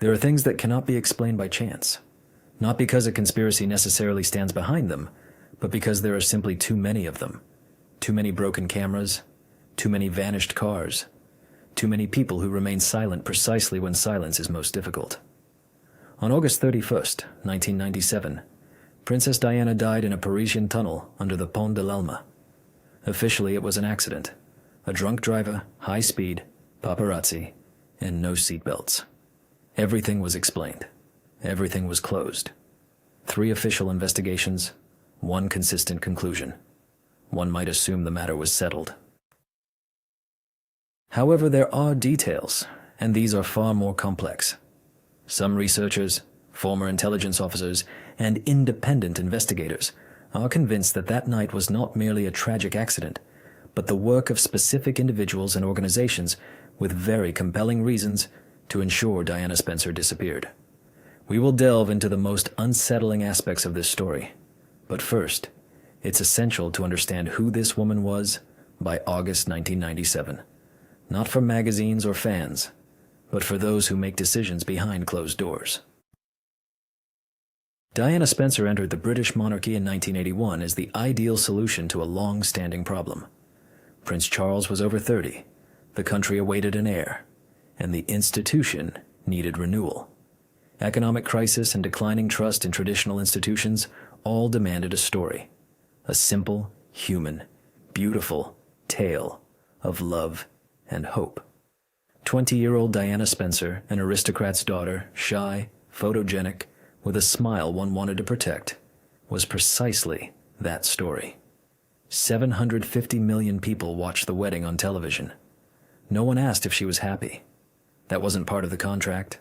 There are things that cannot be explained by chance, not because a conspiracy necessarily stands behind them, but because there are simply too many of them. Too many broken cameras, too many vanished cars, too many people who remain silent precisely when silence is most difficult. On August 31st, 1997, Princess Diana died in a Parisian tunnel under the Pont de l'Alma. Officially, it was an accident. A drunk driver, high speed, paparazzi, and no seatbelts. Everything was explained. Everything was closed. 3 official investigations, 1 consistent conclusion. One might assume the matter was settled. However, there are details, and these are far more complex. Some researchers, former intelligence officers, and independent investigators are convinced that that night was not merely a tragic accident, but the work of specific individuals and organizations with very compelling reasons to ensure Diana Spencer disappeared. We will delve into the most unsettling aspects of this story, but first, it's essential to understand who this woman was by August 1997, not for magazines or fans, but for those who make decisions behind closed doors. Diana Spencer entered the British monarchy in 1981 as the ideal solution to a long-standing problem. Prince Charles was over 30, the country awaited an heir, and the institution needed renewal. Economic crisis and declining trust in traditional institutions all demanded a story. A simple, human, beautiful tale of love and hope. 20-year-old Diana Spencer, an aristocrat's daughter, shy, photogenic, with a smile one wanted to protect, was precisely that story. 750 million people watched the wedding on television. No one asked if she was happy. That wasn't part of the contract.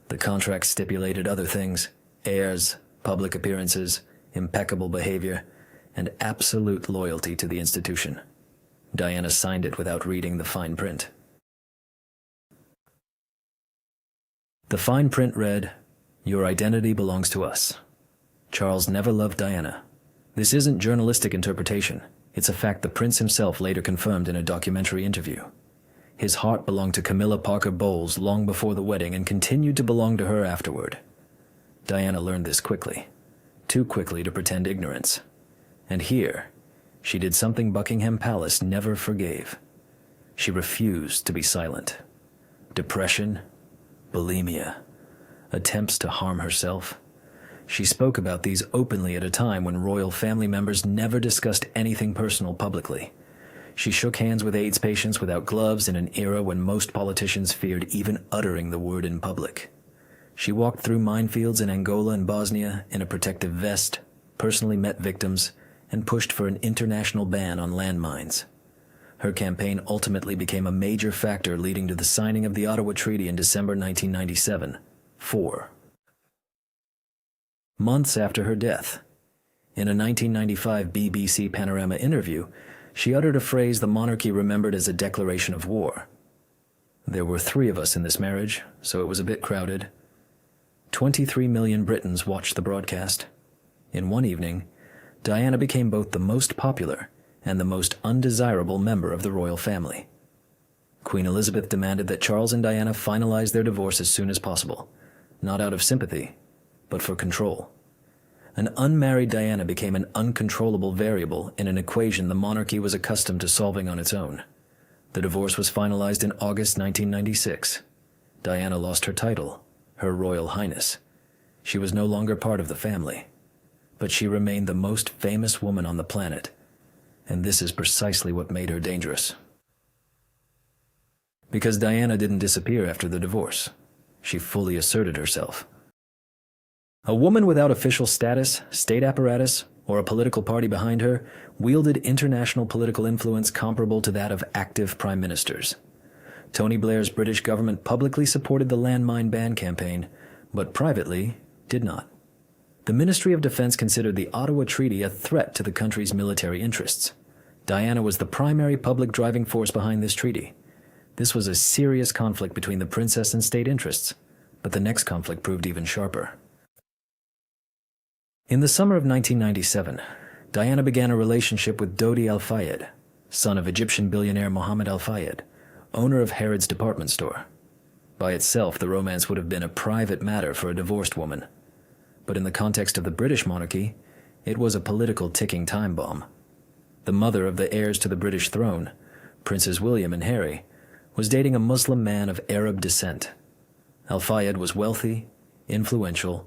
The contract stipulated other things: heirs, public appearances, impeccable behavior, and absolute loyalty to the institution. Diana signed it without reading the fine print. The fine print read, "Your identity belongs to us. Charles never loved Diana." This isn't journalistic interpretation. It's a fact the prince himself later confirmed in a documentary interview. His heart belonged to Camilla Parker Bowles long before the wedding and continued to belong to her afterward. Diana learned this quickly, too quickly to pretend ignorance. And here, she did something Buckingham Palace never forgave. She refused to be silent. Depression, bulimia, attempts to harm herself. She spoke about these openly at a time when royal family members never discussed anything personal publicly. She shook hands with AIDS patients without gloves in an era when most politicians feared even uttering the word in public. She walked through minefields in Angola and Bosnia in a protective vest, personally met victims, and pushed for an international ban on landmines. Her campaign ultimately became a major factor leading to the signing of the Ottawa Treaty in December 1997, 4 months after her death. In a 1995 BBC Panorama interview, she uttered a phrase the monarchy remembered as a declaration of war. "There were 3 of us in this marriage, so it was a bit crowded." 23 million Britons watched the broadcast. In one evening, Diana became both the most popular and the most undesirable member of the royal family. Queen Elizabeth demanded that Charles and Diana finalize their divorce as soon as possible, not out of sympathy, but for control. An unmarried Diana became an uncontrollable variable in an equation the monarchy was accustomed to solving on its own. The divorce was finalized in August 1996. Diana lost her title, Her Royal Highness. She was no longer part of the family, but she remained the most famous woman on the planet, and this is precisely what made her dangerous. Because Diana didn't disappear after the divorce. She fully asserted herself. A woman without official status, state apparatus, or a political party behind her wielded international political influence comparable to that of active prime ministers. Tony Blair's British government publicly supported the landmine ban campaign, but privately did not. The Ministry of Defense considered the Ottawa Treaty a threat to the country's military interests. Diana was the primary public driving force behind this treaty. This was a serious conflict between the princess and state interests, but the next conflict proved even sharper. In the summer of 1997, Diana began a relationship with Dodi Al-Fayed, son of Egyptian billionaire Mohammed Al-Fayed, owner of Harrods department store. By itself, the romance would have been a private matter for a divorced woman. But in the context of the British monarchy, it was a political ticking time bomb. The mother of the heirs to the British throne, Princes William and Harry, was dating a Muslim man of Arab descent. Al-Fayed was wealthy, influential,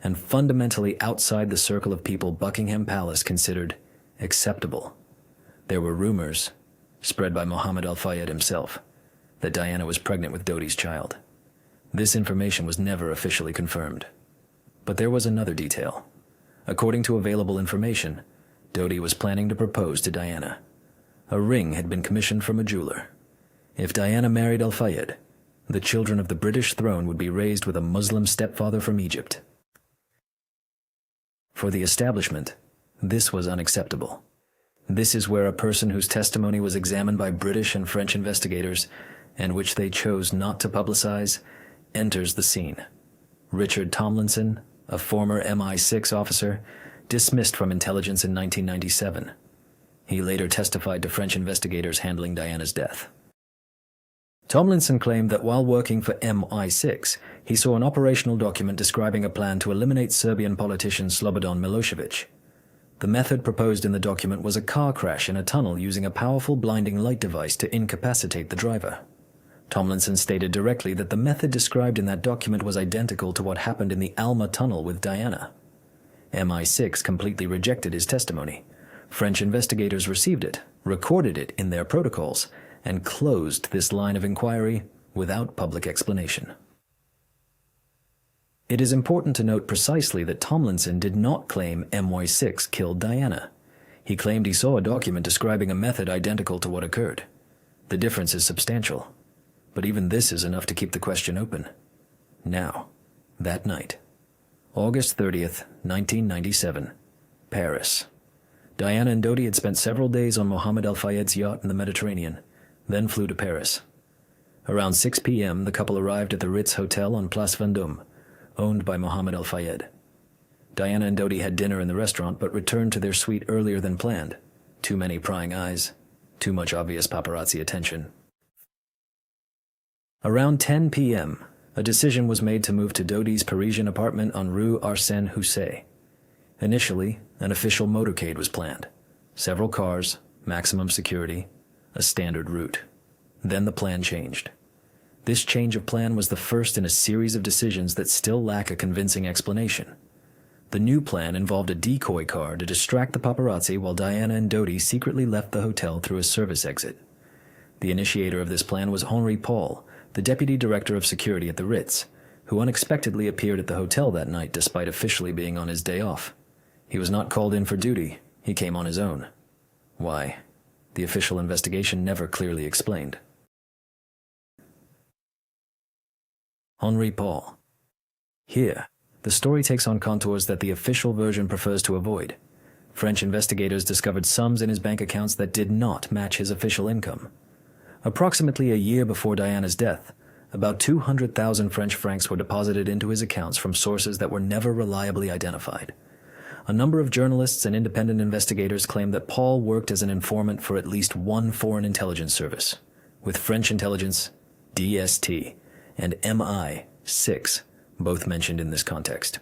and fundamentally outside the circle of people Buckingham Palace considered acceptable. There were rumors, spread by Mohammed Al-Fayed himself, that Diana was pregnant with Dodi's child. This information was never officially confirmed. But there was another detail. According to available information, Dodi was planning to propose to Diana. A ring had been commissioned from a jeweler. If Diana married Al-Fayed, the children of the British throne would be raised with a Muslim stepfather from Egypt. For the establishment, this was unacceptable. This is where a person whose testimony was examined by British and French investigators, and which they chose not to publicize, enters the scene. Richard Tomlinson, a former MI6 officer, dismissed from intelligence in 1997. He later testified to French investigators handling Diana's death. Tomlinson claimed that while working for MI6, he saw an operational document describing a plan to eliminate Serbian politician Slobodan Milosevic. The method proposed in the document was a car crash in a tunnel using a powerful blinding light device to incapacitate the driver. Tomlinson stated directly that the method described in that document was identical to what happened in the Alma tunnel with Diana. MI6 completely rejected his testimony. French investigators received it, recorded it in their protocols, and closed this line of inquiry without public explanation. It is important to note precisely that Tomlinson did not claim MI6 killed Diana. He claimed he saw a document describing a method identical to what occurred. The difference is substantial, but even this is enough to keep the question open. Now, that night, August 30th, 1997, Paris. Diana and Dodi had spent several days on Mohammed Al-Fayed's yacht in the Mediterranean, then flew to Paris. Around 6 p.m., the couple arrived at the Ritz Hotel on Place Vendôme, owned by Mohammed Al-Fayed. Diana and Dodi had dinner in the restaurant but returned to their suite earlier than planned. Too many prying eyes, too much obvious paparazzi attention. Around 10 p.m., a decision was made to move to Dodi's Parisian apartment on Rue Arsène Housset. Initially, an official motorcade was planned. Several cars, maximum security, a standard route. Then the plan changed. This change of plan was the first in a series of decisions that still lack a convincing explanation. The new plan involved a decoy car to distract the paparazzi while Diana and Dodi secretly left the hotel through a service exit. The initiator of this plan was Henri Paul, the deputy director of security at the Ritz, who unexpectedly appeared at the hotel that night despite officially being on his day off. He was not called in for duty. He came on his own. Why? The official investigation never clearly explained. Henri Paul. Here, the story takes on contours that the official version prefers to avoid. French investigators discovered sums in his bank accounts that did not match his official income. Approximately a year before Diana's death, about 200,000 French francs were deposited into his accounts from sources that were never reliably identified. A number of journalists and independent investigators claim that Paul worked as an informant for at least one foreign intelligence service, with French intelligence, DST, and MI6, both mentioned in this context.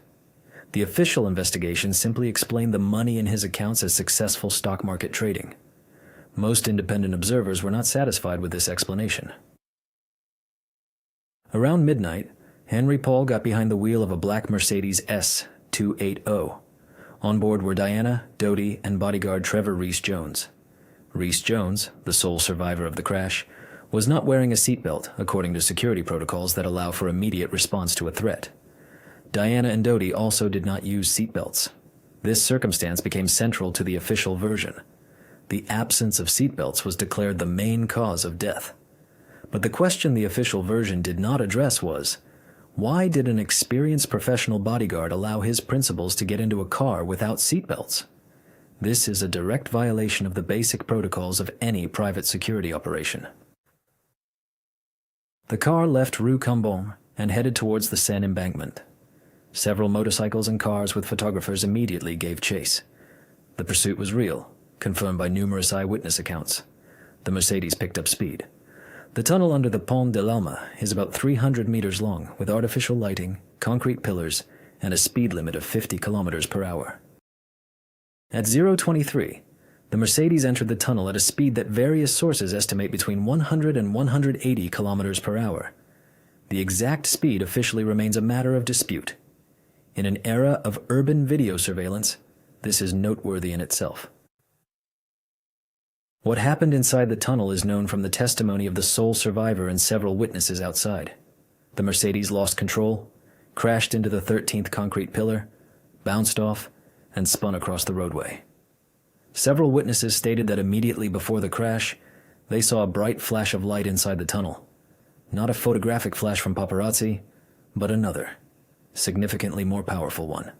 The official investigation simply explained the money in his accounts as successful stock market trading. Most independent observers were not satisfied with this explanation. Around midnight, Henri Paul got behind the wheel of a black Mercedes S280. On board were Diana, Dodi, and bodyguard Trevor Rees-Jones. Rees-Jones, the sole survivor of the crash, was not wearing a seatbelt, according to security protocols that allow for immediate response to a threat. Diana and Dodi also did not use seatbelts. This circumstance became central to the official version. The absence of seatbelts was declared the main cause of death. But the question the official version did not address was, why did an experienced professional bodyguard allow his principals to get into a car without seatbelts? This is a direct violation of the basic protocols of any private security operation. The car left Rue Cambon and headed towards the Seine embankment. Several motorcycles and cars with photographers immediately gave chase. The pursuit was real, confirmed by numerous eyewitness accounts. The Mercedes picked up speed. The tunnel under the Pont de l'Alma is about 300 meters long, with artificial lighting, concrete pillars, and a speed limit of 50 kilometers per hour. At 0:23, the Mercedes entered the tunnel at a speed that various sources estimate between 100 and 180 kilometers per hour. The exact speed officially remains a matter of dispute. In an era of urban video surveillance, this is noteworthy in itself. What happened inside the tunnel is known from the testimony of the sole survivor and several witnesses outside. The Mercedes lost control, crashed into the 13th concrete pillar, bounced off, and spun across the roadway. Several witnesses stated that immediately before the crash, they saw a bright flash of light inside the tunnel. Not a photographic flash from paparazzi, but another, significantly more powerful one.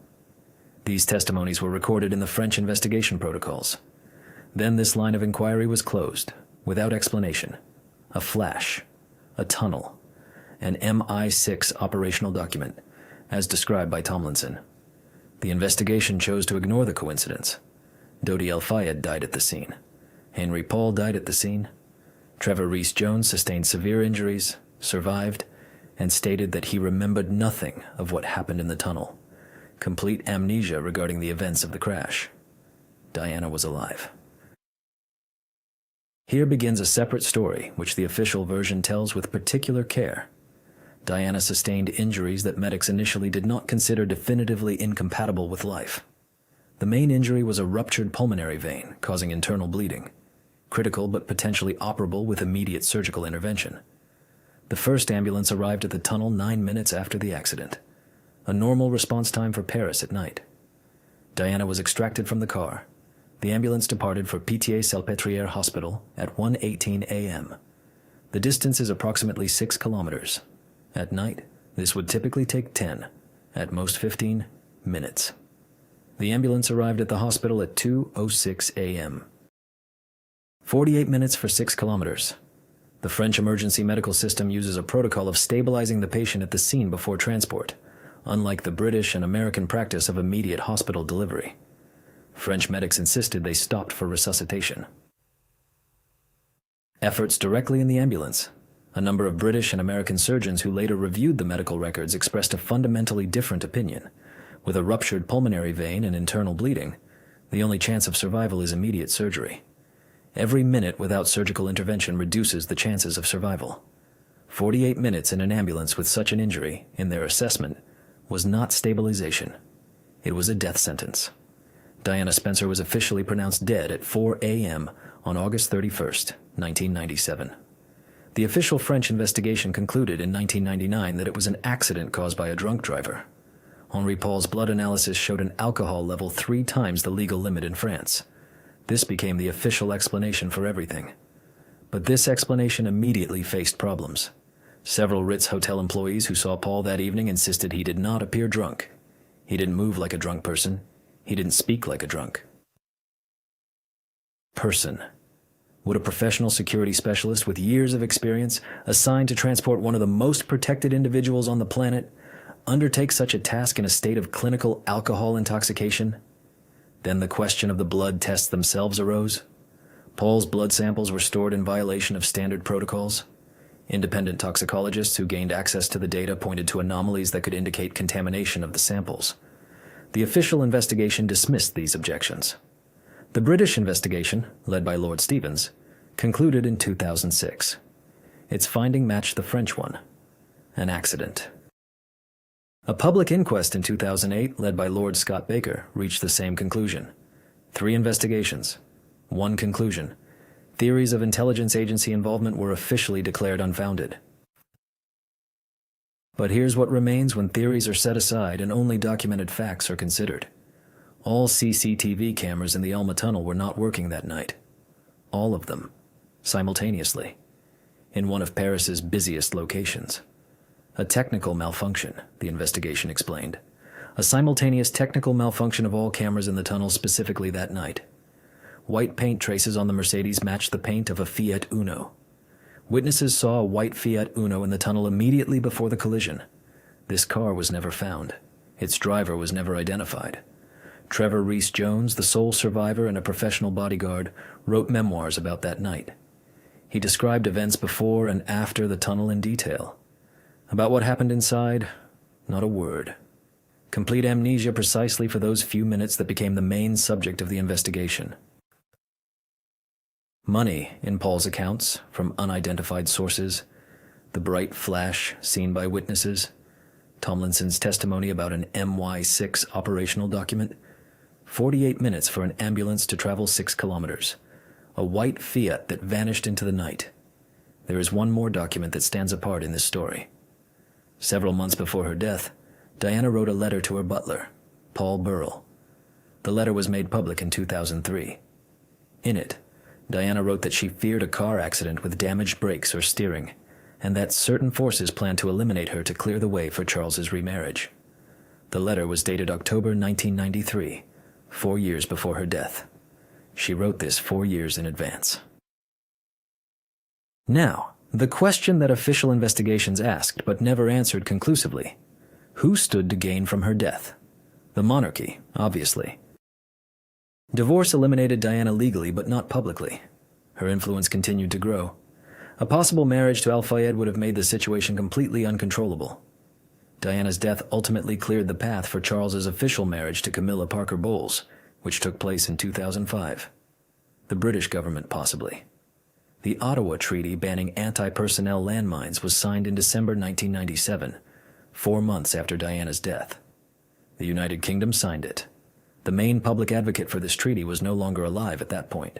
These testimonies were recorded in the French investigation protocols. Then this line of inquiry was closed, without explanation. A flash, a tunnel, an MI6 operational document, as described by Tomlinson. The investigation chose to ignore the coincidence. Dodi El Fayed died at the scene. Henry Paul died at the scene. Trevor Rees-Jones sustained severe injuries, survived, and stated that he remembered nothing of what happened in the tunnel. Complete amnesia regarding the events of the crash. Diana was alive. Here begins a separate story, which the official version tells with particular care. Diana sustained injuries that medics initially did not consider definitively incompatible with life. The main injury was a ruptured pulmonary vein, causing internal bleeding, critical but potentially operable with immediate surgical intervention. The first ambulance arrived at the tunnel 9 minutes after the accident, a normal response time for Paris at night. Diana was extracted from the car. The ambulance departed for Pitié-Salpêtrière Hospital at 1:18 a.m. The distance is approximately 6 kilometers. At night, this would typically take 10, at most 15, minutes. The ambulance arrived at the hospital at 2:06 a.m. 48 minutes for 6 kilometers. The French emergency medical system uses a protocol of stabilizing the patient at the scene before transport, unlike the British and American practice of immediate hospital delivery. French medics insisted they stopped for resuscitation. Efforts directly in the ambulance. A number of British and American surgeons who later reviewed the medical records expressed a fundamentally different opinion. With a ruptured pulmonary vein and internal bleeding, the only chance of survival is immediate surgery. Every minute without surgical intervention reduces the chances of survival. 48 minutes in an ambulance with such an injury, in their assessment, was not stabilization. It was a death sentence. Diana Spencer was officially pronounced dead at 4 a.m. on August 31st, 1997. The official French investigation concluded in 1999 that it was an accident caused by a drunk driver. Henri Paul's blood analysis showed an alcohol level 3 times the legal limit in France. This became the official explanation for everything. But this explanation immediately faced problems. Several Ritz hotel employees who saw Paul that evening insisted he did not appear drunk. He didn't move like a drunk person. He didn't speak like a drunk person. Would a professional security specialist with years of experience, assigned to transport one of the most protected individuals on the planet, undertake such a task in a state of clinical alcohol intoxication? Then the question of the blood tests themselves arose. Paul's blood samples were stored in violation of standard protocols. Independent toxicologists who gained access to the data pointed to anomalies that could indicate contamination of the samples. The official investigation dismissed these objections. The British investigation, led by Lord Stevens, concluded in 2006. Its finding matched the French one: an accident. A public inquest in 2008, led by Lord Scott Baker, reached the same conclusion. 3 investigations, 1 conclusion. Theories of intelligence agency involvement were officially declared unfounded. But here's what remains when theories are set aside and only documented facts are considered. All CCTV cameras in the Alma Tunnel were not working that night. All of them, simultaneously, in one of Paris's busiest locations. A technical malfunction, the investigation explained. A simultaneous technical malfunction of all cameras in the tunnel specifically that night. White paint traces on the Mercedes matched the paint of a Fiat Uno. Witnesses saw a white Fiat Uno in the tunnel immediately before the collision. This car was never found. Its driver was never identified. Trevor Rees-Jones, the sole survivor and a professional bodyguard, wrote memoirs about that night. He described events before and after the tunnel in detail. About what happened inside, not a word. Complete amnesia precisely for those few minutes that became the main subject of the investigation. Money, in Paul's accounts, from unidentified sources, the bright flash seen by witnesses, Tomlinson's testimony about an MY6 operational document, 48 minutes for an ambulance to travel 6 kilometers, a white Fiat that vanished into the night. There is one more document that stands apart in this story. Several months before her death, Diana wrote a letter to her butler, Paul Burrell. The letter was made public in 2003. In it, Diana wrote that she feared a car accident with damaged brakes or steering, and that certain forces planned to eliminate her to clear the way for Charles's remarriage. The letter was dated October 1993, 4 years before her death. She wrote this 4 years in advance. Now, the question that official investigations asked but never answered conclusively: who stood to gain from her death? The monarchy, obviously. Divorce eliminated Diana legally but not publicly. Her influence continued to grow. A possible marriage to Al-Fayed would have made the situation completely uncontrollable. Diana's death ultimately cleared the path for Charles's official marriage to Camilla Parker Bowles, which took place in 2005. The British government, possibly. The Ottawa Treaty banning anti-personnel landmines was signed in December 1997, 4 months after Diana's death. The United Kingdom signed it. The main public advocate for this treaty was no longer alive at that point.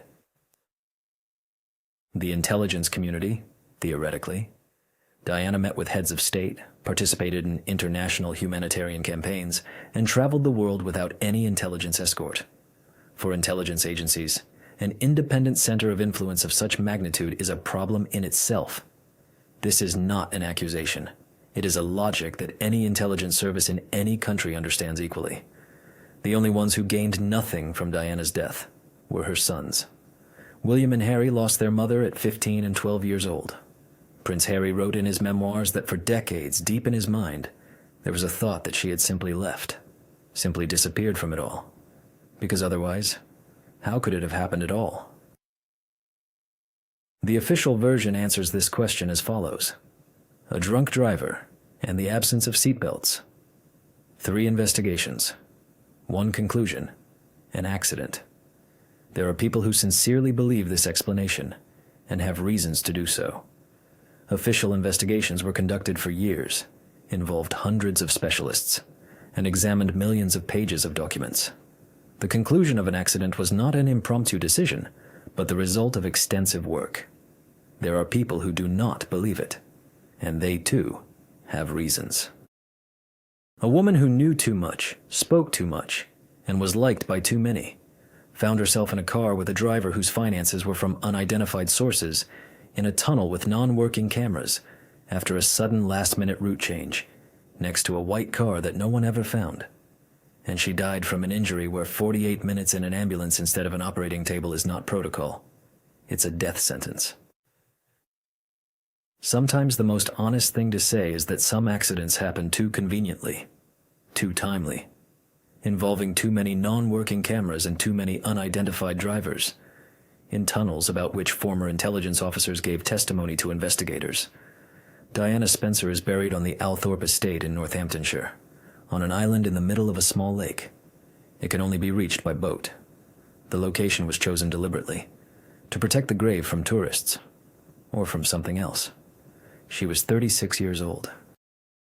The intelligence community, theoretically. Diana met with heads of state, participated in international humanitarian campaigns, and traveled the world without any intelligence escort. For intelligence agencies, an independent center of influence of such magnitude is a problem in itself. This is not an accusation. It is a logic that any intelligence service in any country understands equally. The only ones who gained nothing from Diana's death were her sons. William and Harry lost their mother at 15 and 12 years old. Prince Harry wrote in his memoirs that for decades, deep in his mind, there was a thought that she had simply left, simply disappeared from it all. Because otherwise, how could it have happened at all? The official version answers this question as follows: a drunk driver and the absence of seatbelts. 3 investigations. 1 conclusion: an accident. There are people who sincerely believe this explanation and have reasons to do so. Official investigations were conducted for years, involved hundreds of specialists, and examined millions of pages of documents. The conclusion of an accident was not an impromptu decision, but the result of extensive work. There are people who do not believe it, and they too have reasons. A woman who knew too much, spoke too much, and was liked by too many, found herself in a car with a driver whose finances were from unidentified sources, in a tunnel with non-working cameras, after a sudden last-minute route change, next to a white car that no one ever found. And she died from an injury where 48 minutes in an ambulance instead of an operating table is not protocol. It's a death sentence. Sometimes the most honest thing to say is that some accidents happen too conveniently, too timely, involving too many non-working cameras and too many unidentified drivers, in tunnels about which former intelligence officers gave testimony to investigators. Diana Spencer is buried on the Althorpe Estate in Northamptonshire, on an island in the middle of a small lake. It can only be reached by boat. The location was chosen deliberately, to protect the grave from tourists, or from something else. She was 36 years old.